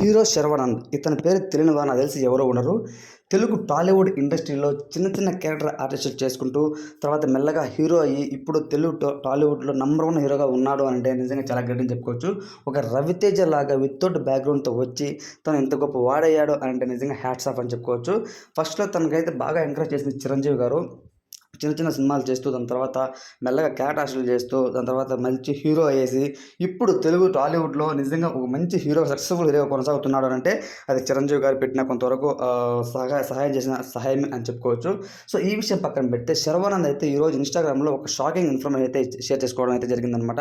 Hero Sharwanand. ఇతని పేరు తెలియని వారు నాకు తెలిసి ఎవరో ఉండరు. తెలుగు టాలీవుడ్ ఇండస్ట్రీలో చిన్న చిన్న క్యారెక్టర్ ఆర్టిస్టులు చేసుకుంటూ తర్వాత మెల్లగా హీరో అయ్యి ఇప్పుడు తెలుగు టాలీవుడ్లో నంబర్ 1 హీరోగా ఉన్నాడు అంటే నిజంగా చాలా గ్రేట్ అని చెప్పుకోవచ్చు. ఒక రవితేజ లాగా వితౌట్ బ్యాక్గ్రౌండ్తో వచ్చి తను ఎంత గొప్ప వాడయ్యాడు అంటే నిజంగా హ్యాట్స్ ఆఫ్ అని చెప్పుకోవచ్చు. ఫస్ట్లో తనకైతే బాగా ఎంకరేజ్ చేసింది చిరంజీవి గారు. చిన్న చిన్న సినిమాలు చేస్తూ దాని తర్వాత మెల్లగా క్యారెక్టర్లు చేస్తూ దాని తర్వాత మంచి హీరో అయ్యేసి ఇప్పుడు తెలుగు టాలీవుడ్లో నిజంగా ఒక మంచి హీరో సక్సెస్ఫుల్ హీరో కొనసాగుతున్నాడు అంటే అది చిరంజీవి గారు పెట్టిన కొంతవరకు సహాయం చేసిన సహాయం అని చెప్పుకోవచ్చు. సో ఈ విషయం పక్కన పెడితే శర్వానంద్ అయితే ఈరోజు ఇన్స్టాగ్రామ్లో ఒక షాకింగ్ ఇన్ఫర్మేషన్ అయితే షేర్ చేసుకోవడం అయితే జరిగిందనమాట.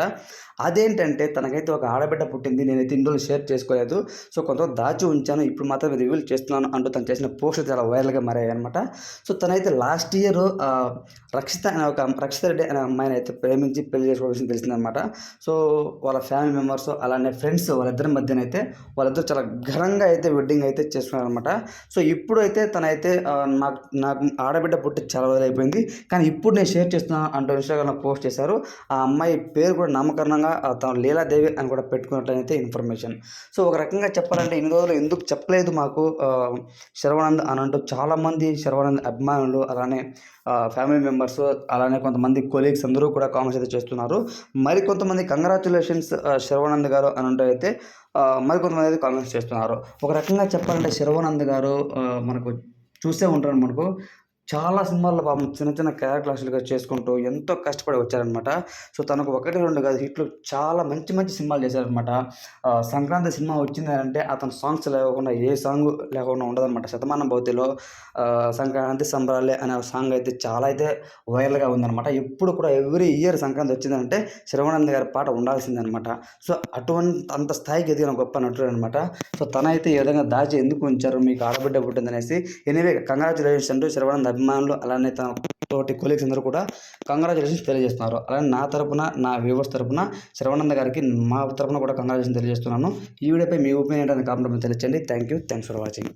అదేంటంటే తనకైతే ఒక ఆడబిడ్డ పుట్టింది, నేనైతే ఇన్ని రోజులు షేర్ చేసుకోలేదు, సో కొంతవరకు దాచి ఉంచాను, ఇప్పుడు మాత్రం రివీల్ చేస్తున్నాను అంటూ తను చేసిన పోస్ట్ చాలా వైరల్గా మారాయి అనమాట. సో తనైతే లాస్ట్ ఇయర్ రక్షిత రెడ్డి అనే అమ్మాయిని అయితే ప్రేమించి పెళ్లి చేసుకోవడం విషయం తెలిసిందనమాట. సో వాళ్ళ ఫ్యామిలీ మెంబర్స్ అలానే ఫ్రెండ్స్ వాళ్ళిద్దరి మధ్యనైతే వాళ్ళిద్దరు చాలా ఘనంగా అయితే వెడ్డింగ్ అయితే చేసుకున్నారనమాట. సో ఇప్పుడు అయితే తనైతే నాకు ఆడబిడ్డ పుట్టి చాలా రోజులు అయిపోయింది, కానీ ఇప్పుడు నేను షేర్ చేస్తున్నాను అంటూ ఇన్స్టాగ్రామ్లో పోస్ట్ చేశారు. ఆ అమ్మాయి పేరు కూడా నామకరణంగా తను లీలాదేవి అని కూడా పెట్టుకున్నట్లయితే ఇన్ఫర్మేషన్. సో ఒక రకంగా చెప్పాలంటే ఇన్ని రోజులు ఎందుకు చెప్పలేదు మాకు శర్వానంద్ అని అంటూ చాలామంది శర్వానంద్ అభిమానులు అలానే ఫ్యామిలీ మెంబర్స్ అలానే కొంతమంది కొలీగ్స్ అందరూ కూడా కామెంట్స్ అయితే చేస్తున్నారు. మరి కొంతమంది కంగ్రాచులేషన్స్ శర్వానంద్ గారు అని అంటూ అయితే మరికొంతమంది అయితే కామెంట్స్ చేస్తున్నారు. ఒక రకంగా చెప్పాలంటే శర్వానంద్ గారు మనకు చూసే ఉంటారు, మనకు చాలా సినిమాల్లో పాపం చిన్న చిన్న క్యారెక్టర్స్లుగా చేసుకుంటూ ఎంతో కష్టపడి వచ్చారనమాట. సో తనకు 1-2 కాదు హిట్లు చాలా మంచి మంచి సినిమాలు చేశారనమాట. సంక్రాంతి సినిమా వచ్చింది అంటే అతను సాంగ్స్ లేకుండా ఏ సాంగ్ లేకుండా ఉండదన్నమాట. శతమానం భవతిలో సంక్రాంతి సంబరాలే అనే సాంగ్ అయితే చాలా అయితే వైరల్గా ఉందన్నమాట. ఎప్పుడు కూడా ఎవ్రీ ఇయర్ సంక్రాంతి వచ్చిందంటే శర్వానంద్ గారి పాట ఉండాల్సిందనమాట. సో అంత స్థాయికి ఎదిగిన గొప్ప నటుడు అనమాట. సో తనైతే ఈ విధంగా దాచి ఎందుకు ఉంచారు, మీకు ఆడబిడ్డ పుట్టిందనేసి. ఎనీవే కంగ్రాచులేషన్స్ అంటూ శర్వానంద్ అభిమానులు అలానే తన తోటి కొలీగ్స్ అందరూ కూడా కంగ్రాచులేషన్స్ తెలియజేస్తున్నారు. అలానే నా తరపున నా వ్యూవర్స్ తరపున శర్వానంద్ గారికి మా తరపున కూడా కంగ్రాచులేషన్స్ తెలియజేస్తున్నాను. ఈ వీడియోపై మీ ఒపీనియన్ ఏంటని కామెంట్ తెలియజేయండి. Thanks for watching.